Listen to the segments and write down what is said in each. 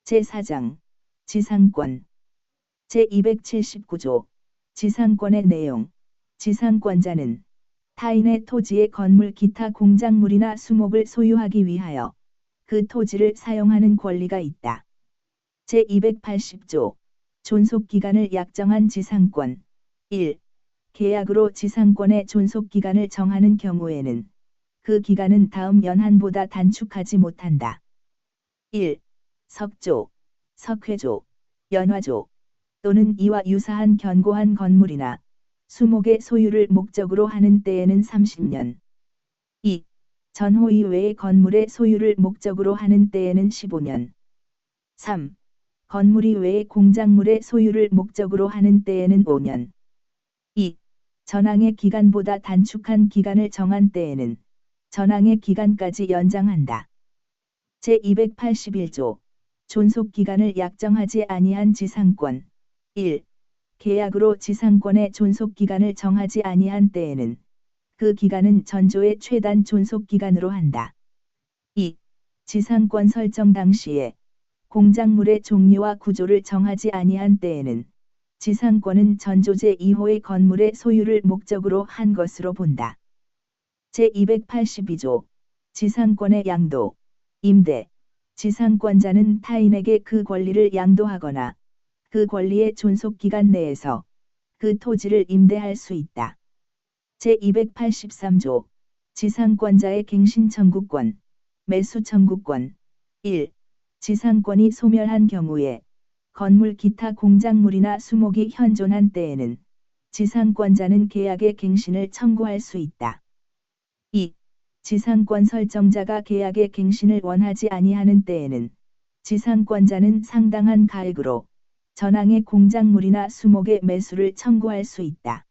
제4장 지상권 제279조 지상권의 내용. 지상권자는 타인의 토지의 건물 기타 공작물이나 수목을 소유하기 위하여 그 토지를 사용하는 권리가 있다. 제280조 존속기간을 약정한 지상권. 1. 계약으로 지상권의 존속기간을 정하는 경우에는 그 기간은 다음 연한보다 단축하지 못한다. 1. 석조, 석회조, 연화조 또는 이와 유사한 견고한 건물이나 수목의 소유를 목적으로 하는 때에는 30년. 2. 전호 이외의 건물의 소유를 목적으로 하는 때에는 15년. 3. 건물 이외의 공작물의 소유를 목적으로 하는 때에는 5년. 2. 전항의 기간보다 단축한 기간을 정한 때에는 전항의 기간까지 연장한다. 제281조 존속기간을 약정하지 아니한 지상권. 1. 계약으로 지상권의 존속기간을 정하지 아니한 때에는 그 기간은 전조의 최단 존속기간으로 한다. 2. 지상권 설정 당시에 공작물의 종류와 구조를 정하지 아니한 때에는 지상권은 전조 제2호의 건물의 소유를 목적으로 한 것으로 본다. 제282조 지상권의 양도. 임대. 지상권자는 타인에게 그 권리를 양도하거나 그 권리의 존속기간 내에서 그 토지를 임대할 수 있다. 제283조 지상권자의 갱신 청구권, 매수 청구권. 1. 지상권이 소멸한 경우에 건물 기타 공작물이나 수목이 현존한 때에는 지상권자는 계약의 갱신을 청구할 수 있다. 2. 지상권 설정자가 계약의 갱신을 원하지 아니하는 때에는 지상권자는 상당한 가액으로 전항의 공작물이나 수목의 매수를 청구할 수 있다.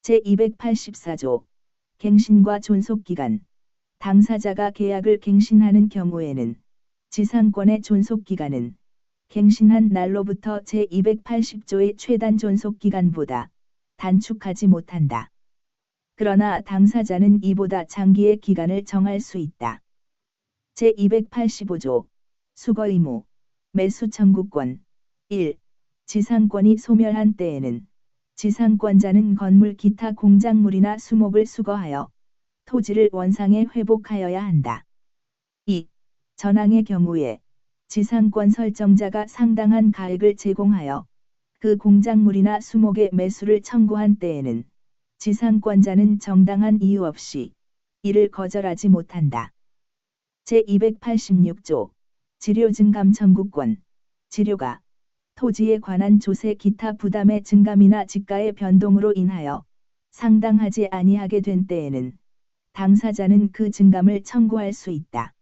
제284조 갱신과 존속기간. 당사자가 계약을 갱신하는 경우에는 지상권의 존속기간은 갱신한 날로부터 제280조의 최단 존속기간보다 단축하지 못한다. 그러나 당사자는 이보다 장기의 기간을 정할 수 있다. 제285조 수거 의무. 매수 청구권. 1. 지상권이 소멸한 때에는 지상권자는 건물 기타 공작물이나 수목을 수거하여 토지를 원상에 회복하여야 한다. 2. 전항의 경우에 지상권 설정자가 상당한 가액을 제공하여 그 공작물이나 수목의 매수를 청구한 때에는 지상권자는 정당한 이유 없이 이를 거절하지 못한다. 제286조 지료 증감 청구권. 지료가 토지에 관한 조세 기타 부담의 증감이나 지가의 변동으로 인하여 상당하지 아니하게 된 때에는 당사자는 그 증감을 청구할 수 있다.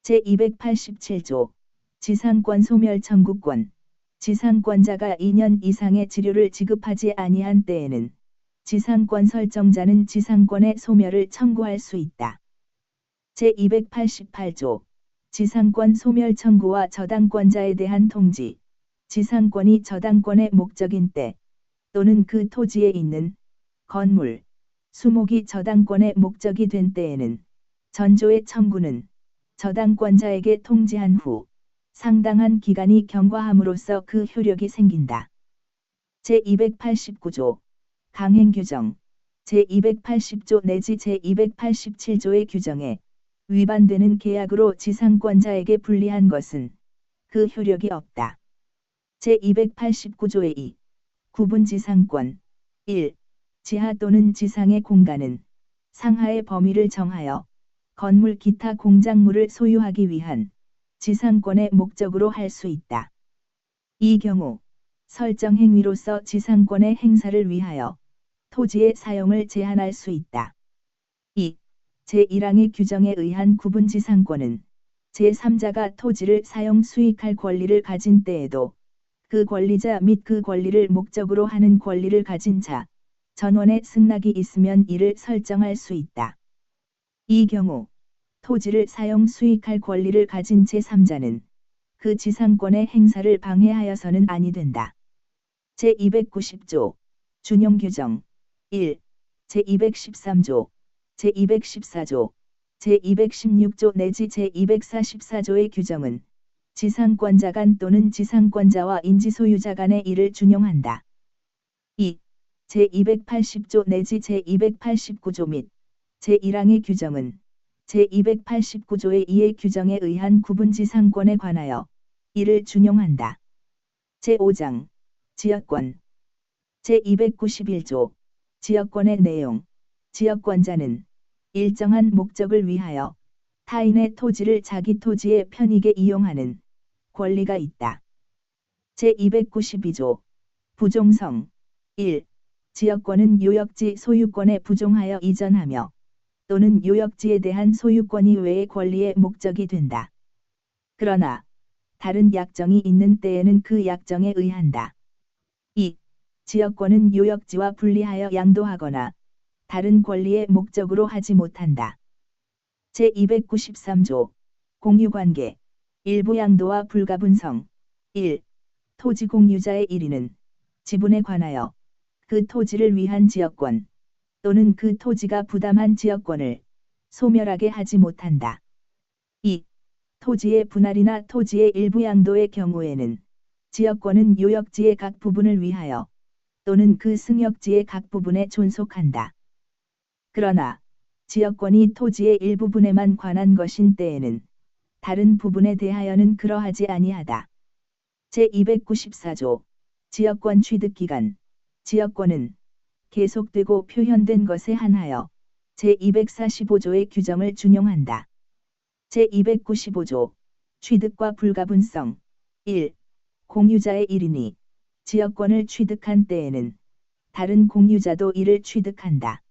제287조 지상권 소멸 청구권. 지상권자가 2년 이상의 지료를 지급하지 아니한 때에는 지상권 설정자는 지상권의 소멸을 청구할 수 있다. 제288조 지상권 소멸 청구와 저당권자에 대한 통지. 지상권이 저당권의 목적인 때 또는 그 토지에 있는 건물, 수목이 저당권의 목적이 된 때에는 전조의 청구는 저당권자에게 통지한 후 상당한 기간이 경과함으로써 그 효력이 생긴다. 제289조 강행규정. 제280조 내지 제287조의 규정에 위반되는 계약으로 지상권자에게 불리한 것은 그 효력이 없다. 제289조의 2. 구분 지상권. 1. 지하 또는 지상의 공간은 상하의 범위를 정하여 건물 기타 공작물을 소유하기 위한 지상권의 목적으로 할 수 있다. 이 경우 설정 행위로서 지상권의 행사를 위하여 토지의 사용을 제한할 수 있다. 2. 제1항의 규정에 의한 구분 지상권은 제3자가 토지를 사용 수익할 권리를 가진 때에도 그 권리자 및 그 권리를 목적으로 하는 권리를 가진 자, 전원의 승낙이 있으면 이를 설정할 수 있다. 이 경우 토지를 사용 수익할 권리를 가진 제3자는 그 지상권의 행사를 방해하여서는 아니 된다. 제290조 준용규정. 1. 제213조, 제214조, 제216조 내지 제244조의 규정은 지상권자 간 또는 지상권자와 인지소유자 간의 이를 준용한다. 2. 제280조 내지 제289조 및 제1항의 규정은 제289조의 2의 규정에 의한 구분지상권에 관하여 이를 준용한다. 제5장 지역권 제291조 지역권의 내용 지역권자는 일정한 목적을 위하여 타인의 토지를 자기 토지에 편익에 이용하는 권리가 있다. 제292조 부종성 1. 지역권은 요역지 소유권에 부종하여 이전하며 또는 요역지에 대한 소유권 이외의 권리의 목적이 된다. 그러나 다른 약정이 있는 때에는 그 약정에 의한다. 2. 지역권은 요역지와 분리하여 양도하거나 다른 권리의 목적으로 하지 못한다. 제293조 공유관계 일부 양도와 불가분성 1. 토지 공유자의 1위는 지분에 관하여 그 토지를 위한 지역권 또는 그 토지가 부담한 지역권을 소멸하게 하지 못한다. 2. 토지의 분할이나 토지의 일부 양도의 경우에는 지역권은 요역지의 각 부분을 위하여 또는 그 승역지의 각 부분에 존속한다. 그러나 지역권이 토지의 일부분에만 관한 것인 때에는 다른 부분에 대하여는 그러하지 아니하다. 제294조 지역권 취득기간 지역권은 계속되고 표현된 것에 한하여 제245조의 규정을 준용한다. 제295조 취득과 불가분성 1. 공유자의 1인이 지역권을 취득한 때에는 다른 공유자도 이를 취득한다.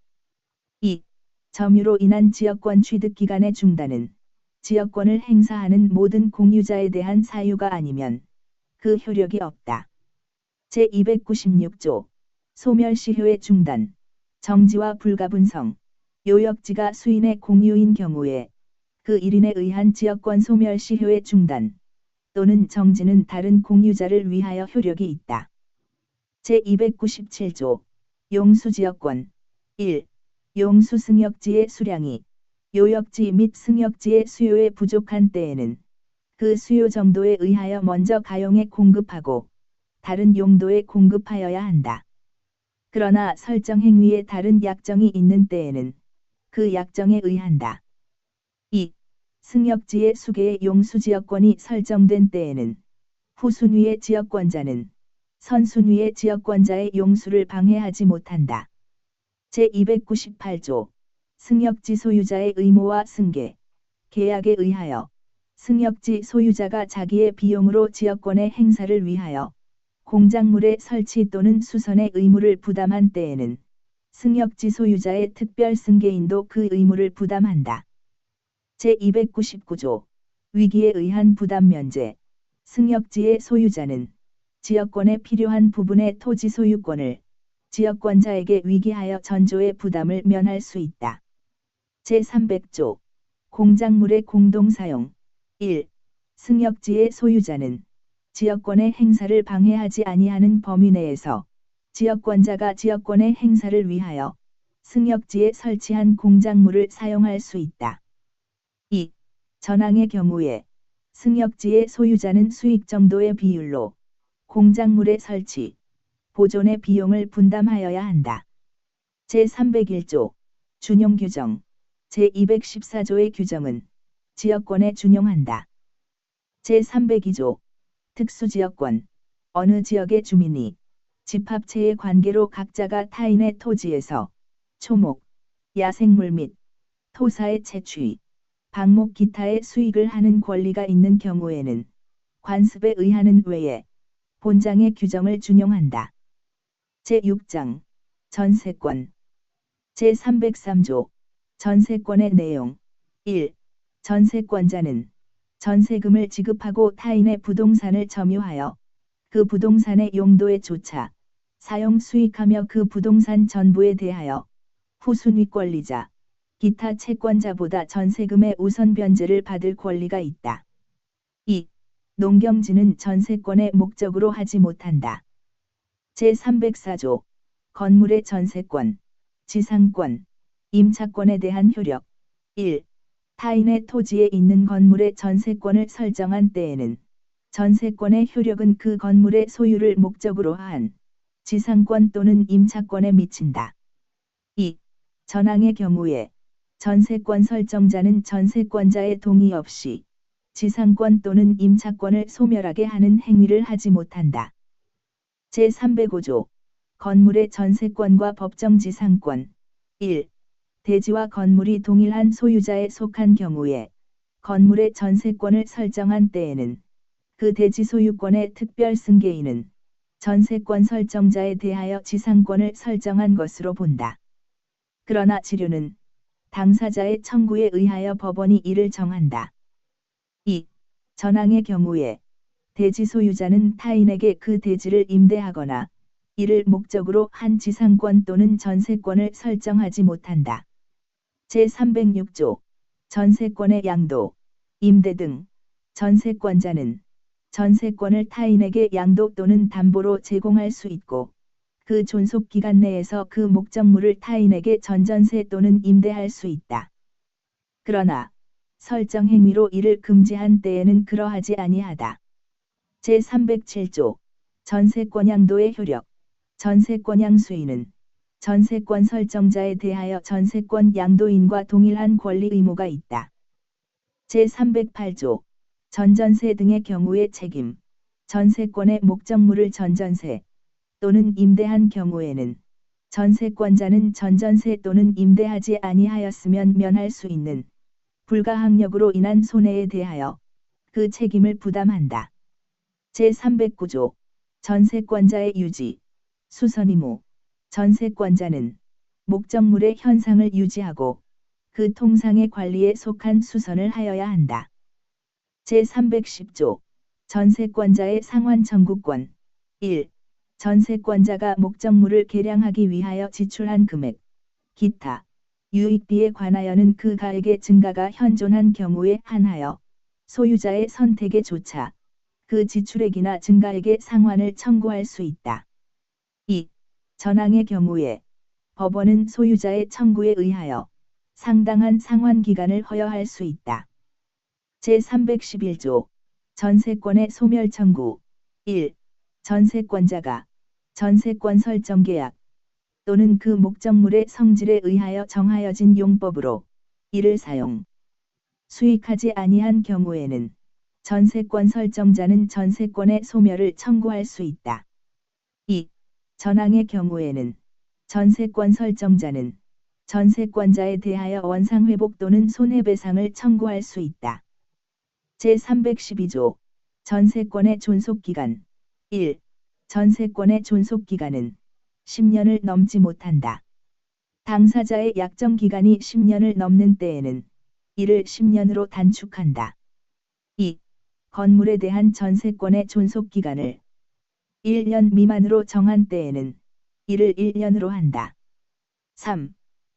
2. 점유로 인한 지역권 취득 기간의 중단은 지역권을 행사하는 모든 공유자에 대한 사유가 아니면 그 효력이 없다. 제296조 소멸시효의 중단 정지와 불가분성 요역지가 수인의 공유인 경우에 그 1인에 의한 지역권 소멸시효의 중단 또는 정지는 다른 공유자를 위하여 효력이 있다. 제297조 용수지역권 1. 용수 승역지의 수량이 요역지 및 승역지의 수요에 부족한 때에는 그 수요 정도에 의하여 먼저 가용에 공급하고 다른 용도에 공급하여야 한다. 그러나 설정 행위에 다른 약정이 있는 때에는 그 약정에 의한다. 2. 승역지의 수개의 용수지역권이 설정된 때에는 후순위의 지역권자는 선순위의 지역권자의 용수를 방해하지 못한다. 제298조 승역지 소유자의 의무와 승계, 계약에 의하여 승역지 소유자가 자기의 비용으로 지역권의 행사를 위하여 공작물의 설치 또는 수선의 의무를 부담한 때에는 승역지 소유자의 특별 승계인도 그 의무를 부담한다. 제299조 위기에 의한 부담 면제 승역지의 소유자는 지역권에 필요한 부분의 토지 소유권을 지역권자에게 위기하여 전조의 부담을 면할 수 있다. 제300조 공작물의 공동사용 1. 승역지의 소유자는 지역권의 행사를 방해하지 아니하는 범위 내에서 지역권자가 지역권의 행사를 위하여 승역지에 설치한 공작물을 사용할 수 있다. 2. 전항의 경우에 승역지의 소유자는 수익 정도의 비율로 공작물의 설치, 보존의 비용을 분담하여야 한다. 제301조 준용규정 제214조의 규정은 지역권에 준용한다. 제302조 특수지역권 어느 지역의 주민이 집합체의 관계로 각자가 타인의 토지에서 초목, 야생물 및 토사의 채취, 방목 기타의 수익을 하는 권리가 있는 경우에는 관습에 의하는 외에 본장의 규정을 준용한다. 제6장 전세권 제303조 전세권의 내용 1. 전세권자는 전세금을 지급하고 타인의 부동산을 점유하여 그 부동산의 용도에 조차 사용 수익하며 그 부동산 전부에 대하여 후순위 권리자, 기타 채권자보다 전세금의 우선 변제를 받을 권리가 있다. 2. 농경지는 전세권의 목적으로 하지 못한다. 제304조 건물의 전세권, 지상권, 임차권에 대한 효력 1. 타인의 토지에 있는 건물의 전세권을 설정한 때에는 전세권의 효력은 그 건물의 소유를 목적으로 한 지상권 또는 임차권에 미친다. 2. 전항의 경우에 전세권 설정자는 전세권자의 동의 없이 지상권 또는 임차권을 소멸하게 하는 행위를 하지 못한다. 제305조 건물의 전세권과 법정 지상권 1. 대지와 건물이 동일한 소유자에 속한 경우에 건물의 전세권을 설정한 때에는 그 대지 소유권의 특별 승계인은 전세권 설정자에 대하여 지상권을 설정한 것으로 본다. 그러나 지류는 당사자의 청구에 의하여 법원이 이를 정한다. 2. 전항의 경우에 대지 소유자는 타인에게 그 대지를 임대하거나 이를 목적으로 한 지상권 또는 전세권을 설정하지 못한다. 제306조 전세권의 양도, 임대 등 전세권자는 전세권을 타인에게 양도 또는 담보로 제공할 수 있고 그 존속기간 내에서 그 목적물을 타인에게 전전세 또는 임대할 수 있다. 그러나 설정 행위로 이를 금지한 때에는 그러하지 아니하다. 제307조 전세권 양도의 효력 전세권 양수인은 전세권 설정자에 대하여 전세권 양도인과 동일한 권리 의무가 있다. 제308조 전전세 등의 경우의 책임 전세권의 목적물을 전전세 또는 임대한 경우에는 전세권자는 전전세 또는 임대하지 아니하였으면 면할 수 있는 불가항력으로 인한 손해에 대하여 그 책임을 부담한다. 제309조 전세권자의 유지, 수선 의무 전세권자는 목적물의 현상을 유지하고 그 통상의 관리에 속한 수선을 하여야 한다. 제310조 전세권자의 상환 청구권 1. 전세권자가 목적물을 개량하기 위하여 지출한 금액, 기타, 유익비에 관하여는 그 가액의 증가가 현존한 경우에 한하여 소유자의 선택에 조차 그 지출액이나 증가액의 상환을 청구할 수 있다. 2. 전항의 경우에 법원은 소유자의 청구에 의하여 상당한 상환 기간을 허여할 수 있다. 제311조 전세권의 소멸 청구 1. 전세권자가 전세권 설정 계약 또는 그 목적물의 성질에 의하여 정하여진 용법으로 이를 사용, 수익하지 아니한 경우에는 전세권 설정자는 전세권의 소멸을 청구할 수 있다. 2. 전항의 경우에는 전세권 설정자는 전세권자에 대하여 원상회복 또는 손해배상을 청구할 수 있다. 제312조 전세권의 존속기간 1. 전세권의 존속기간은 10년을 넘지 못한다. 당사자의 약정기간이 10년을 넘는 때에는 이를 10년으로 단축한다. 2. 건물에 대한 전세권의 존속기간을 1년 미만으로 정한 때에는 이를 1년으로 한다. 3.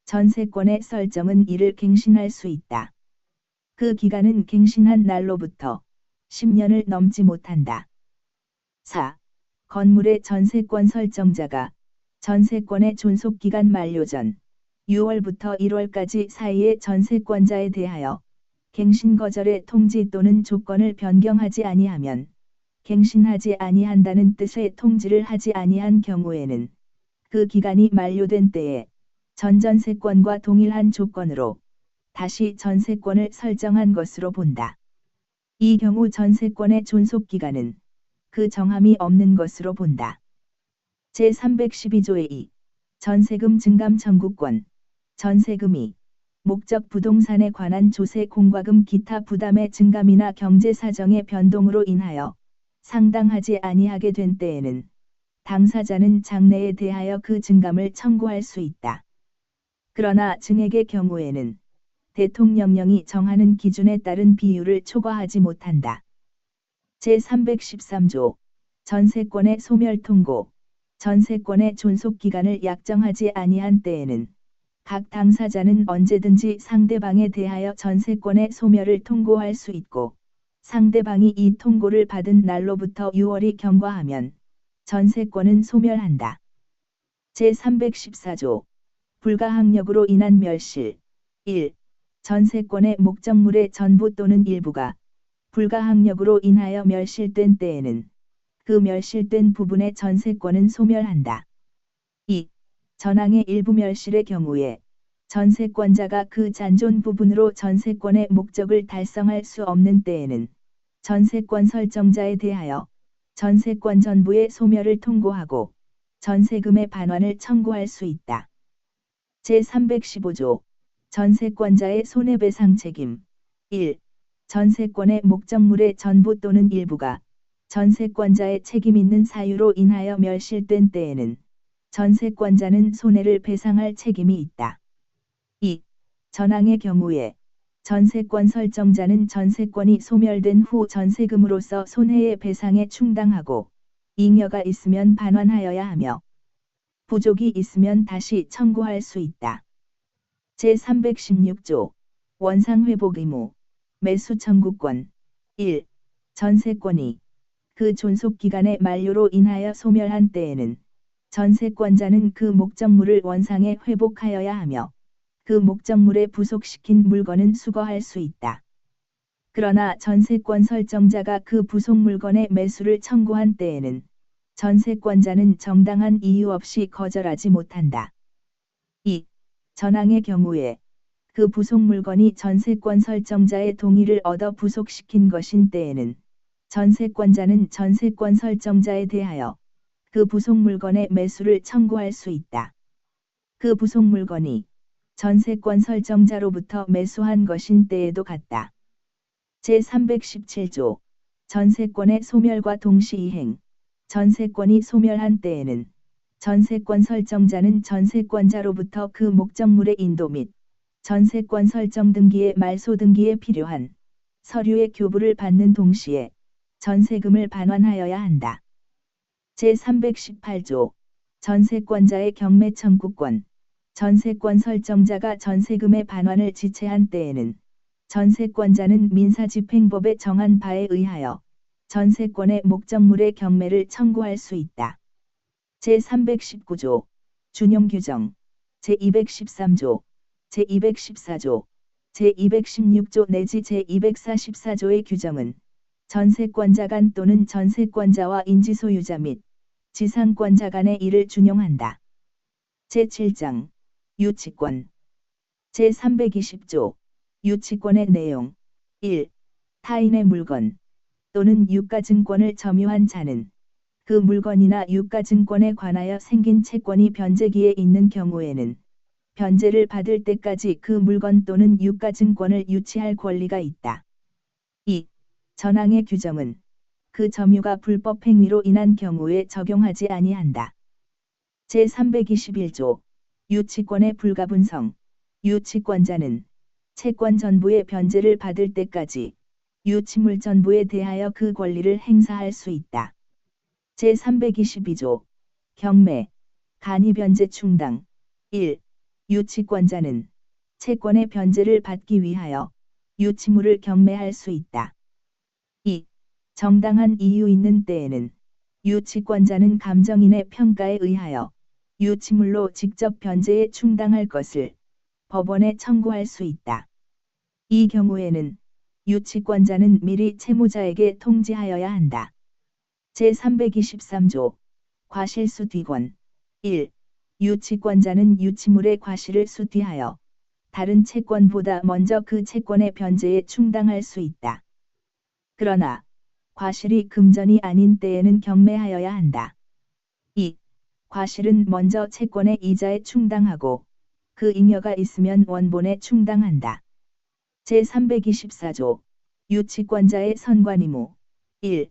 전세권의 설정은 이를 갱신할 수 있다. 그 기간은 갱신한 날로부터 10년을 넘지 못한다. 4. 건물의 전세권 설정자가 전세권의 존속기간 만료 전 6월부터 1월까지 사이의 전세권자에 대하여 갱신 거절의 통지 또는 조건을 변경하지 아니하면 갱신하지 아니한다는 뜻의 통지를 하지 아니한 경우에는 그 기간이 만료된 때에 전전세권과 동일한 조건으로 다시 전세권을 설정한 것으로 본다. 이 경우 전세권의 존속기간은 그 정함이 없는 것으로 본다. 제312조의 2. 전세금 증감 청구권 전세금이 목적 부동산에 관한 조세 공과금 기타 부담의 증감이나 경제사정의 변동으로 인하여 상당하지 아니하게 된 때에는 당사자는 장래에 대하여 그 증감을 청구할 수 있다. 그러나 증액의 경우에는 대통령령이 정하는 기준에 따른 비율을 초과하지 못한다. 제313조 전세권의 소멸 통고 전세권의 존속기간을 약정하지 아니한 때에는 각 당사자는 언제든지 상대방에 대하여 전세권의 소멸을 통고할 수 있고 상대방이 이 통고를 받은 날로부터 6월이 경과하면 전세권은 소멸한다. 제314조 불가항력으로 인한 멸실 1. 전세권의 목적물의 전부 또는 일부가 불가항력으로 인하여 멸실된 때에는 그 멸실된 부분의 전세권은 소멸한다. 2. 전항의 일부 멸실의 경우에 전세권자가 그 잔존 부분으로 전세권의 목적을 달성할 수 없는 때에는 전세권 설정자에 대하여 전세권 전부의 소멸을 통고하고 전세금의 반환을 청구할 수 있다. 제315조 전세권자의 손해배상 책임 1. 전세권의 목적물의 전부 또는 일부가 전세권자의 책임 있는 사유로 인하여 멸실된 때에는 전세권자는 손해를 배상할 책임이 있다. 2. 전항의 경우에 전세권 설정자는 전세권이 소멸된 후 전세금으로서 손해의 배상에 충당하고 잉여가 있으면 반환하여야 하며 부족이 있으면 다시 청구할 수 있다. 제316조 원상회복 의무 매수 청구권 1. 전세권이 그 존속기간의 만료로 인하여 소멸한 때에는 전세권자는 그 목적물을 원상에 회복하여야 하며 그 목적물에 부속시킨 물건은 수거할 수 있다. 그러나 전세권 설정자가 그 부속 물건의 매수를 청구한 때에는 전세권자는 정당한 이유 없이 거절하지 못한다. 2. 전항의 경우에 그 부속 물건이 전세권 설정자의 동의를 얻어 부속시킨 것인 때에는 전세권자는 전세권 설정자에 대하여 그 부속 물건의 매수를 청구할 수 있다. 그 부속 물건이 전세권 설정자로부터 매수한 것인 때에도 같다. 제317조 전세권의 소멸과 동시이행 전세권이 소멸한 때에는 전세권 설정자는 전세권자로부터 그 목적물의 인도 및 전세권 설정 등기의 말소 등기에 필요한 서류의 교부를 받는 동시에 전세금을 반환하여야 한다. 제318조 전세권자의 경매 청구권 전세권 설정자가 전세금의 반환을 지체한 때에는 전세권자는 민사집행법에 정한 바에 의하여 전세권의 목적물의 경매를 청구할 수 있다. 제319조 준용규정 제213조 제214조 제216조 내지 제244조의 규정은 전세권자 간 또는 전세권자와 인지소유자 및 지상권자 간의 일을 준용한다. 제7장 유치권 제320조 유치권의 내용 1. 타인의 물건 또는 유가증권을 점유한 자는 그 물건이나 유가증권에 관하여 생긴 채권이 변제기에 있는 경우에는 변제를 받을 때까지 그 물건 또는 유가증권을 유치할 권리가 있다. 2. 전항의 규정은 그 점유가 불법 행위로 인한 경우에 적용하지 아니한다. 제321조 유치권의 불가분성 유치권자는 채권 전부의 변제를 받을 때까지 유치물 전부에 대하여 그 권리를 행사할 수 있다. 제322조 경매 간이 변제 충당 1. 유치권자는 채권의 변제를 받기 위하여 유치물을 경매할 수 있다. 2. 정당한 이유 있는 때에는 유치권자는 감정인의 평가에 의하여 유치물로 직접 변제에 충당할 것을 법원에 청구할 수 있다. 이 경우에는 유치권자는 미리 채무자에게 통지하여야 한다. 제323조 과실수 뒤권 1. 유치권자는 유치물의 과실을 수취하여 다른 채권보다 먼저 그 채권의 변제에 충당할 수 있다. 그러나 과실이 금전이 아닌 때에는 경매하여야 한다. 2. 과실은 먼저 채권의 이자에 충당하고 그 잉여가 있으면 원본에 충당한다. 제324조 유치권자의 선관의무 1.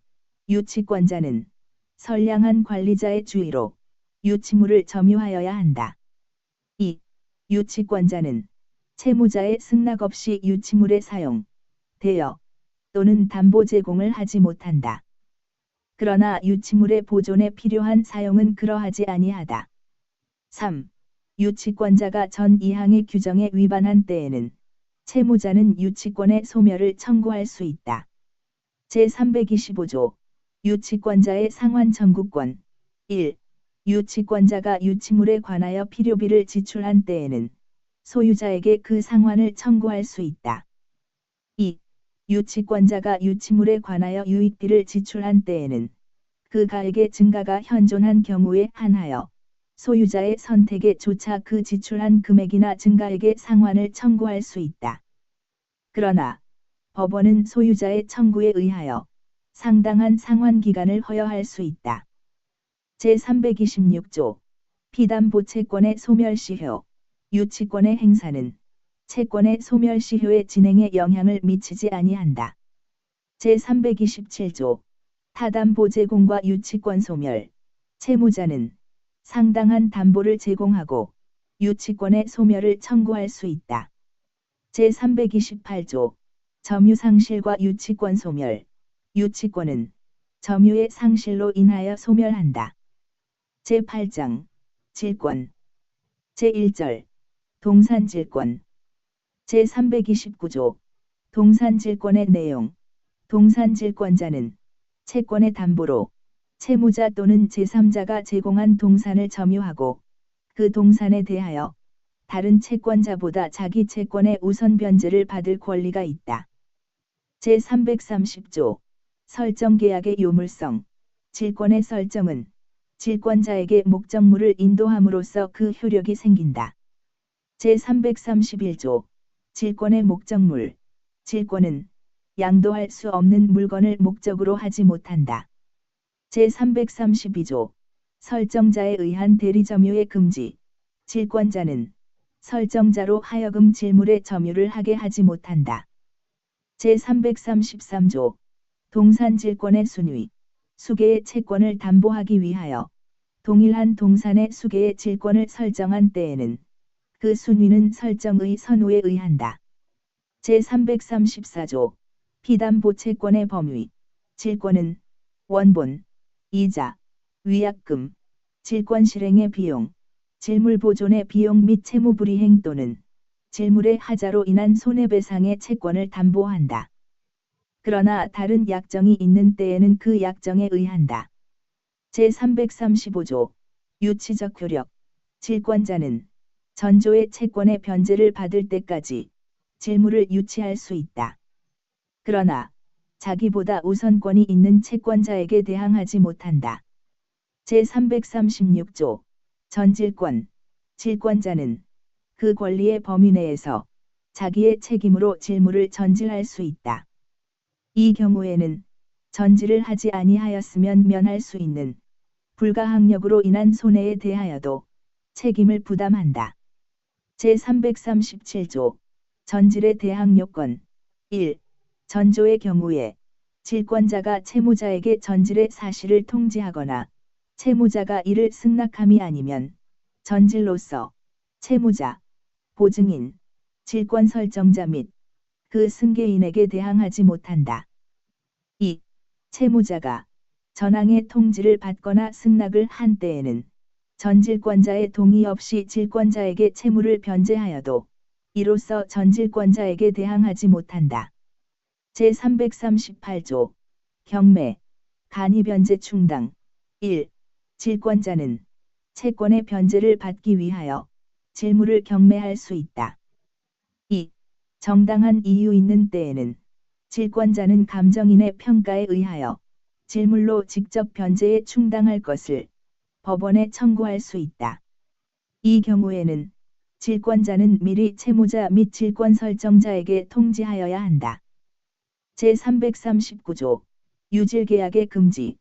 유치권자는 선량한 관리자의 주의로 유치물을 점유하여야 한다. 2. 유치권자는 채무자의 승낙 없이 유치물의 사용, 대여 또는 담보 제공을 하지 못한다. 그러나 유치물의 보존에 필요한 사용은 그러하지 아니하다. 3. 유치권자가 전 2항의 규정에 위반한 때에는 채무자는 유치권의 소멸을 청구할 수 있다. 제325조 유치권자의 상환 청구권 1. 유치권자가 유치물에 관하여 필요비를 지출한 때에는 소유자에게 그 상환을 청구할 수 있다. 2. 유치권자가 유치물에 관하여 유익비를 지출한 때에는 그 가액의 증가가 현존한 경우에 한하여 소유자의 선택에 조차 그 지출한 금액이나 증가액의 상환을 청구할 수 있다. 그러나 법원은 소유자의 청구에 의하여 상당한 상환 기간을 허여할 수 있다. 제326조 피담보채권의 소멸시효 유치권의 행사는 채권의 소멸시효의 진행에 영향을 미치지 아니한다. 제327조 타담보 제공과 유치권 소멸 채무자는 상당한 담보를 제공하고 유치권의 소멸을 청구할 수 있다. 제328조 점유 상실과 유치권 소멸 유치권은 점유의 상실로 인하여 소멸한다. 제8장 질권 제1절 동산질권 제329조 동산질권의 내용 동산질권자는 채권의 담보로 채무자 또는 제3자가 제공한 동산을 점유하고 그 동산에 대하여 다른 채권자보다 자기 채권의 우선 변제를 받을 권리가 있다. 제330조 설정계약의 요물성 질권의 설정은 질권자에게 목적물을 인도함으로써 그 효력이 생긴다. 제331조 질권의 목적물 질권은 양도할 수 없는 물건을 목적으로 하지 못한다. 제332조 설정자에 의한 대리점유의 금지 질권자는 설정자로 하여금 질물의 점유를 하게 하지 못한다. 제333조 동산질권의 순위 수개의 채권을 담보하기 위하여 동일한 동산의 수개의 질권을 설정한 때에는 그 순위는 설정의 선호에 의한다. 제334조 피담보채권의 범위 질권은 원본, 이자, 위약금, 질권 실행의 비용, 질물 보존의 비용 및 채무 불이행 또는 질물의 하자로 인한 손해배상의 채권을 담보한다. 그러나 다른 약정이 있는 때에는 그 약정에 의한다. 제335조 유치적 효력 질권자는 전조의 채권의 변제를 받을 때까지 질물을 유치할 수 있다. 그러나 자기보다 우선권이 있는 채권자에게 대항하지 못한다. 제336조 전질권 질권자는 그 권리의 범위 내에서 자기의 책임으로 질물을 전질할 수 있다. 이 경우에는 전질을 하지 아니하였으면 면할 수 있는 불가항력으로 인한 손해에 대하여도 책임을 부담한다. 제337조 전질에 대항 요건 1. 전조의 경우에 질권자가 채무자에게 전질의 사실을 통지하거나 채무자가 이를 승낙함이 아니면 전질로서 채무자, 보증인, 질권 설정자 및 그 승계인에게 대항하지 못한다. 2. 채무자가 전항의 통지를 받거나 승낙을 한 때에는 전질권자의 동의 없이 질권자에게 채무를 변제하여도 이로써 전질권자에게 대항하지 못한다. 제338조 경매, 간이 변제 충당 1. 질권자는 채권의 변제를 받기 위하여 질물을 경매할 수 있다. 2. 정당한 이유 있는 때에는 질권자는 감정인의 평가에 의하여 질물로 직접 변제에 충당할 것을 법원에 청구할 수 있다. 이 경우에는 질권자는 미리 채무자 및 질권 설정자에게 통지하여야 한다. 제339조 유질계약의 금지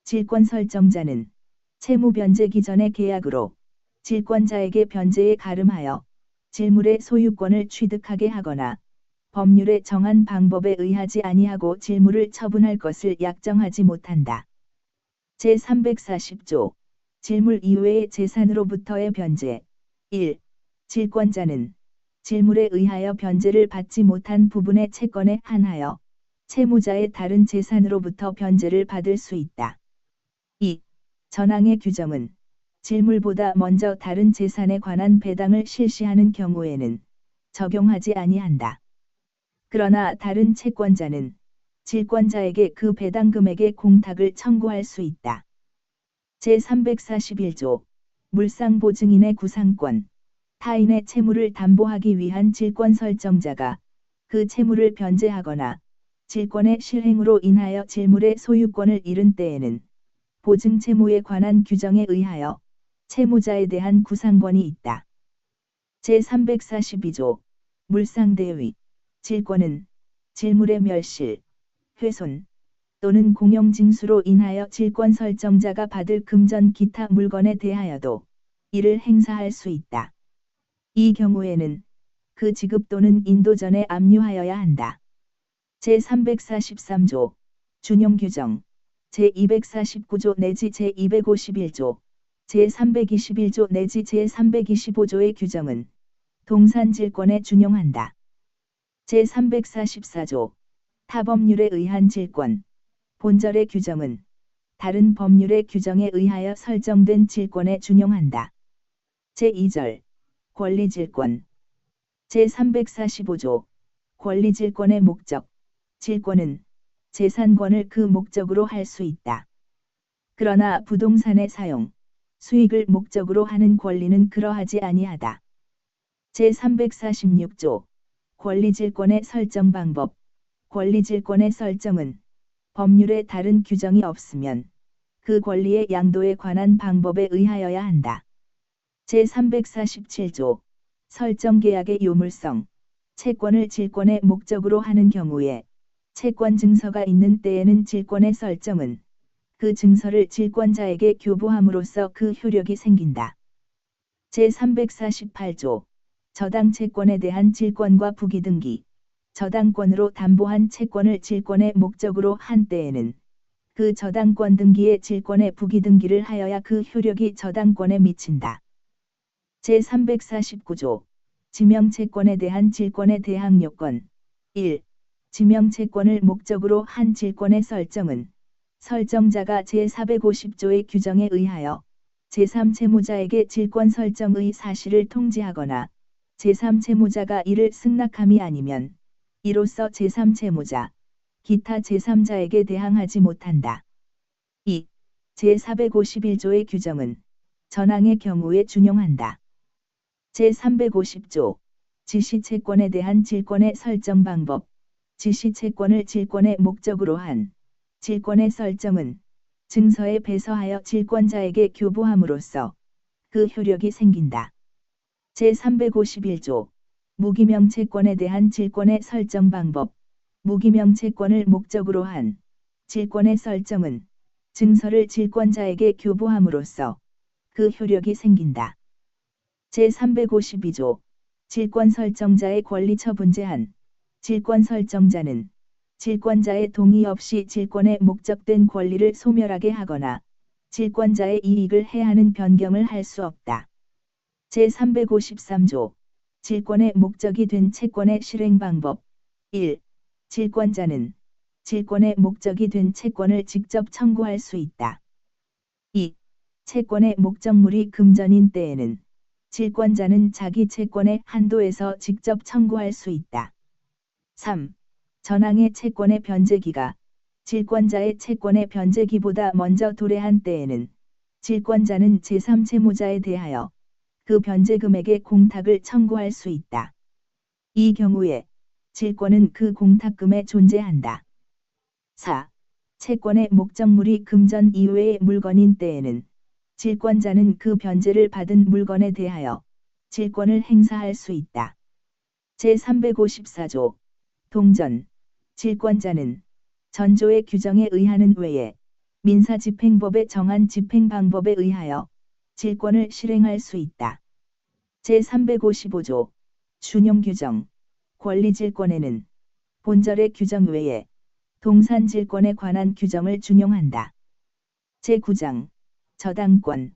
질권 설정자는 채무 변제기 전의 계약으로 질권자에게 변제에 가름하여 질물의 소유권을 취득하게 하거나 법률에 정한 방법에 의하지 아니하고 질물을 처분할 것을 약정하지 못한다. 제340조 질물 이외의 재산으로부터의 변제 1. 질권자는 질물에 의하여 변제를 받지 못한 부분의 채권에 한하여 채무자의 다른 재산으로부터 변제를 받을 수 있다. 2. 전항의 규정은 질물보다 먼저 다른 재산에 관한 배당을 실시하는 경우에는 적용하지 아니한다. 그러나 다른 채권자는 질권자에게 그 배당 금액의 공탁을 청구할 수 있다. 제341조 물상보증인의 구상권 타인의 채무를 담보하기 위한 질권 설정자가 그 채무를 변제하거나 질권의 실행으로 인하여 질물의 소유권을 잃은 때에는 보증 채무에 관한 규정에 의하여 채무자에 대한 구상권이 있다. 제342조 물상대위 질권은 질물의 멸실, 훼손 또는 공용징수로 인하여 질권 설정자가 받을 금전 기타 물건에 대하여도 이를 행사할 수 있다. 이 경우에는 그 지급 또는 인도 전에 압류하여야 한다. 제343조 준용규정 제249조 내지 제251조 제321조 내지 제325조의 규정은 동산질권에 준용한다. 제344조 타법률에 의한 질권 본절의 규정은 다른 법률의 규정에 의하여 설정된 질권에 준용한다. 제2절 권리질권 제345조 권리질권의 목적 질권은 재산권을 그 목적으로 할 수 있다. 그러나 부동산의 사용, 수익을 목적으로 하는 권리는 그러하지 아니하다. 제346조 권리질권의 설정 방법 권리질권의 설정은 법률에 다른 규정이 없으면 그 권리의 양도에 관한 방법에 의하여야 한다. 제347조 설정계약의 요물성 채권을 질권의 목적으로 하는 경우에 채권 증서가 있는 때에는 질권의 설정은 그 증서를 질권자에게 교부함으로써 그 효력이 생긴다. 제348조 저당 채권에 대한 질권과 부기등기 저당권으로 담보한 채권을 질권의 목적으로 한 때에는 그 저당권 등기에 질권의 부기등기를 하여야 그 효력이 저당권에 미친다. 제349조 지명채권에 대한 질권의 대항 요건 1. 지명채권을 목적으로 한 질권의 설정은 설정자가 제450조의 규정에 의하여 제3채무자에게 질권 설정의 사실을 통지하거나 제3채무자가 이를 승낙함이 아니면 이로써 제3채무자, 기타 제3자에게 대항하지 못한다. 2. 제451조의 규정은 전항의 경우에 준용한다. 제350조 지시채권에 대한 질권의 설정 방법 지시채권을 질권의 목적으로 한 질권의 설정은 증서에 배서하여 질권자에게 교부함으로써 그 효력이 생긴다. 제351조 무기명채권에 대한 질권의 설정 방법 무기명채권을 목적으로 한 질권의 설정은 증서를 질권자에게 교부함으로써 그 효력이 생긴다. 제352조 질권 설정자의 권리 처분제한 질권 설정자는 질권자의 동의 없이 질권에 목적된 권리를 소멸하게 하거나 질권자의 이익을 해하는 변경을 할 수 없다. 제353조 질권의 목적이 된 채권의 실행 방법 1. 질권자는 질권의 목적이 된 채권을 직접 청구할 수 있다. 2. 채권의 목적물이 금전인 때에는 질권자는 자기 채권의 한도에서 직접 청구할 수 있다. 3. 전항의 채권의 변제기가 질권자의 채권의 변제기보다 먼저 도래한 때에는 질권자는 제3채무자에 대하여 그 변제금액의 공탁을 청구할 수 있다. 이 경우에 질권은 그 공탁금에 존재한다. 4. 채권의 목적물이 금전 이외의 물건인 때에는 질권자는 그 변제를 받은 물건에 대하여 질권을 행사할 수 있다. 제354조 동전 질권자는 전조의 규정에 의하는 외에 민사집행법에 정한 집행 방법에 의하여 질권을 실행할 수 있다. 제355조 준용규정 권리질권에는 본절의 규정 외에 동산질권에 관한 규정을 준용한다. 제9장 저당권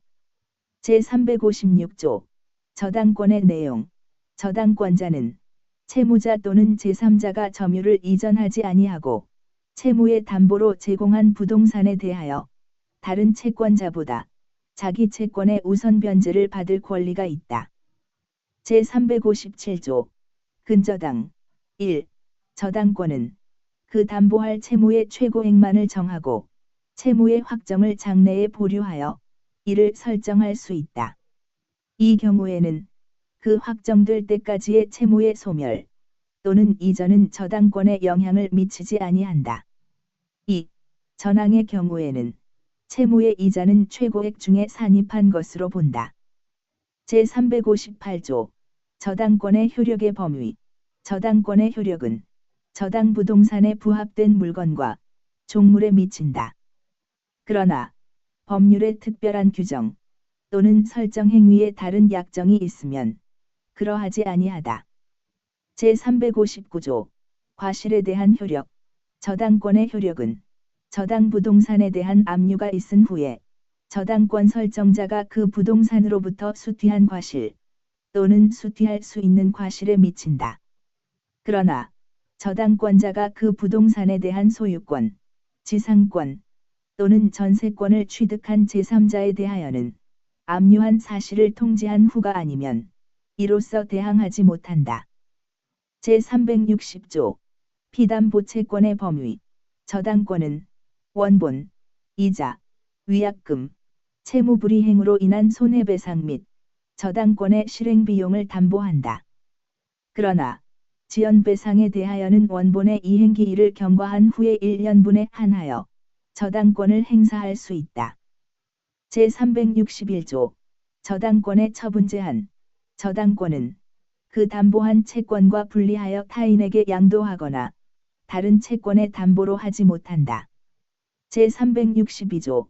제356조 저당권의 내용 저당권자는 채무자 또는 제3자가 점유를 이전하지 아니하고 채무의 담보로 제공한 부동산에 대하여 다른 채권자보다 자기 채권의 우선 변제를 받을 권리가 있다. 제357조 근저당 1. 저당권은 그 담보할 채무의 최고액만을 정하고 채무의 확정을 장래에 보류하여 이를 설정할 수 있다. 이 경우에는 그 확정될 때까지의 채무의 소멸 또는 이전은 저당권에 영향을 미치지 아니한다. 2. 전항의 경우에는 채무의 이자는 최고액 중에 산입한 것으로 본다. 제358조 저당권의 효력의 범위. 저당권의 효력은 저당 부동산에 부합된 물건과 종물에 미친다. 그러나 법률의 특별한 규정 또는 설정 행위에 다른 약정이 있으면 그러하지 아니하다. 제359조 과실에 대한 효력. 저당권의 효력은 저당 부동산에 대한 압류가 있은 후에 저당권 설정자가 그 부동산으로부터 수취한 과실 또는 수취할 수 있는 과실에 미친다. 그러나 저당권자가 그 부동산에 대한 소유권, 지상권 또는 전세권을 취득한 제3자에 대하여는 압류한 사실을 통지한 후가 아니면 이로써 대항하지 못한다. 제360조 피담보채권의 범위. 저당권은 원본, 이자, 위약금, 채무불이행으로 인한 손해배상 및 저당권의 실행비용을 담보한다. 그러나 지연배상에 대하여는 원본의 이행기일을 경과한 후에 1년분에 한하여 저당권을 행사할 수 있다. 제361조 저당권의 처분 제한. 저당권은 그 담보한 채권과 분리하여 타인에게 양도하거나 다른 채권의 담보로 하지 못한다. 제362조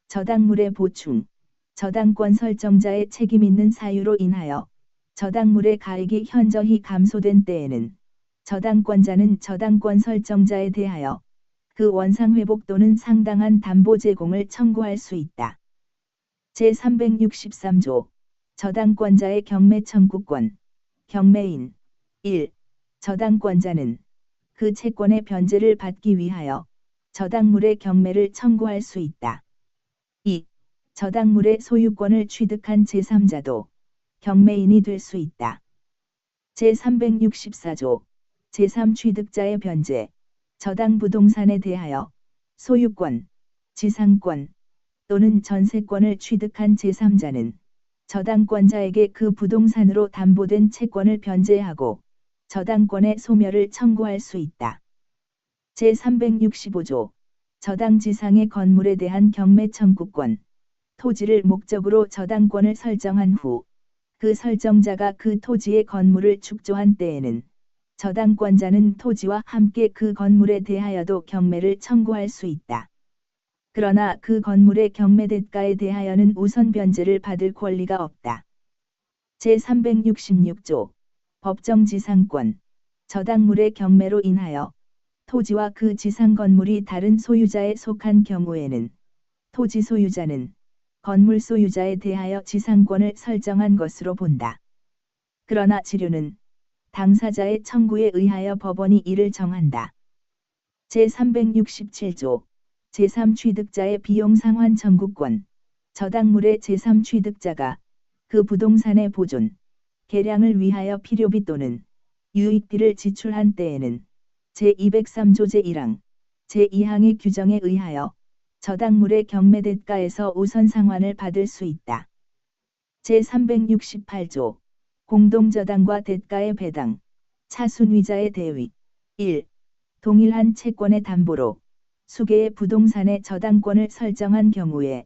저당물의 보충. 저당권 설정자의 책임 있는 사유로 인하여 저당물의 가액이 현저히 감소된 때에는 저당권자는 저당권 설정자에 대하여 그 원상회복 또는 상당한 담보 제공을 청구할 수 있다. 제363조 저당권자의 경매 청구권. 경매인 1. 저당권자는 그 채권의 변제를 받기 위하여 저당물의 경매를 청구할 수 있다. 2. 저당물의 소유권을 취득한 제3자도 경매인이 될 수 있다. 제364조 제3취득자의 변제. 저당 부동산에 대하여 소유권, 지상권 또는 전세권을 취득한 제3자는 저당권자에게 그 부동산으로 담보된 채권을 변제하고 저당권의 소멸을 청구할 수 있다. 제365조 저당지상의 건물에 대한 경매 청구권. 토지를 목적으로 저당권을 설정한 후 그 설정자가 그 토지의 건물을 축조한 때에는 저당권자는 토지와 함께 그 건물에 대하여도 경매를 청구할 수 있다. 그러나 그 건물의 경매 대가에 대하여는 우선 변제를 받을 권리가 없다. 제366조 법정지상권. 저당물의 경매로 인하여 토지와 그 지상 건물이 다른 소유자에 속한 경우에는 토지 소유자는 건물 소유자에 대하여 지상권을 설정한 것으로 본다. 그러나 지류는 당사자의 청구에 의하여 법원이 이를 정한다. 제367조 제3취득자의 비용상환 청구권. 저당물의 제3취득자가 그 부동산의 보존, 개량을 위하여 필요비 또는 유익비를 지출한 때에는 제203조 제1항, 제2항의 규정에 의하여 저당물의 경매 대가에서 우선 상환을 받을 수 있다. 제368조 공동저당과 대가의 배당. 차순위자의 대위. 1. 동일한 채권의 담보로 수개의 부동산의 저당권을 설정한 경우에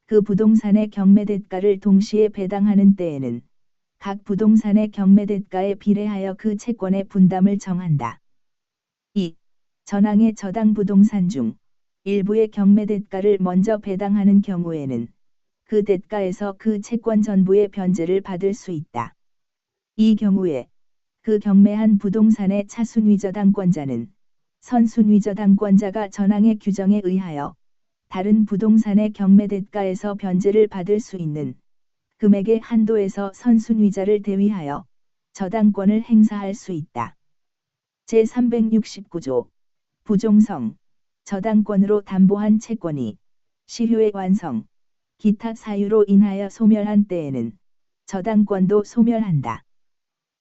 그 부동산의 경매 대가를 동시에 배당하는 때에는 각 부동산의 경매 대가에 비례하여 그 채권의 분담을 정한다. 2. 전항의 저당 부동산 중 일부의 경매 대가를 먼저 배당하는 경우에는 그 대가에서 그 채권 전부의 변제를 받을 수 있다. 이 경우에 그 경매한 부동산의 차순위저당권자는 선순위저당권자가 전항의 규정에 의하여 다른 부동산의 경매 대가에서 변제를 받을 수 있는 금액의 한도에서 선순위자를 대위하여 저당권을 행사할 수 있다. 제369조 부종성. 저당권으로 담보한 채권이 실효의 완성, 기타 사유로 인하여 소멸한 때에는 저당권도 소멸한다.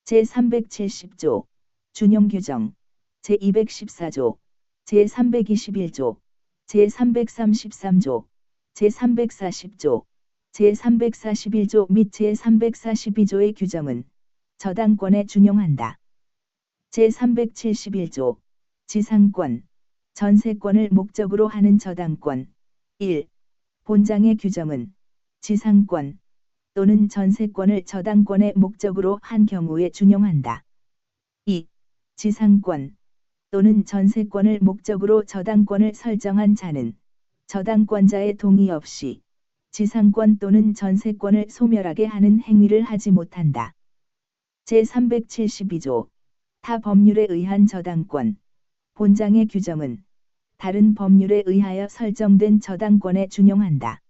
제370조 준용규정. 제214조, 제321조, 제333조, 제340조, 제341조 및 제342조의 규정은 저당권에 준용한다. 제371조 지상권, 전세권을 목적으로 하는 저당권. 1. 본장의 규정은 지상권 또는 전세권을 저당권의 목적으로 한 경우에 준용한다. 2. 지상권 또는 전세권을 목적으로 저당권을 설정한 자는 저당권자의 동의 없이 지상권 또는 전세권을 소멸하게 하는 행위를 하지 못한다. 제372조 타 법률에 의한 저당권. 본장의 규정은 다른 법률에 의하여 설정된 저당권에 준용한다.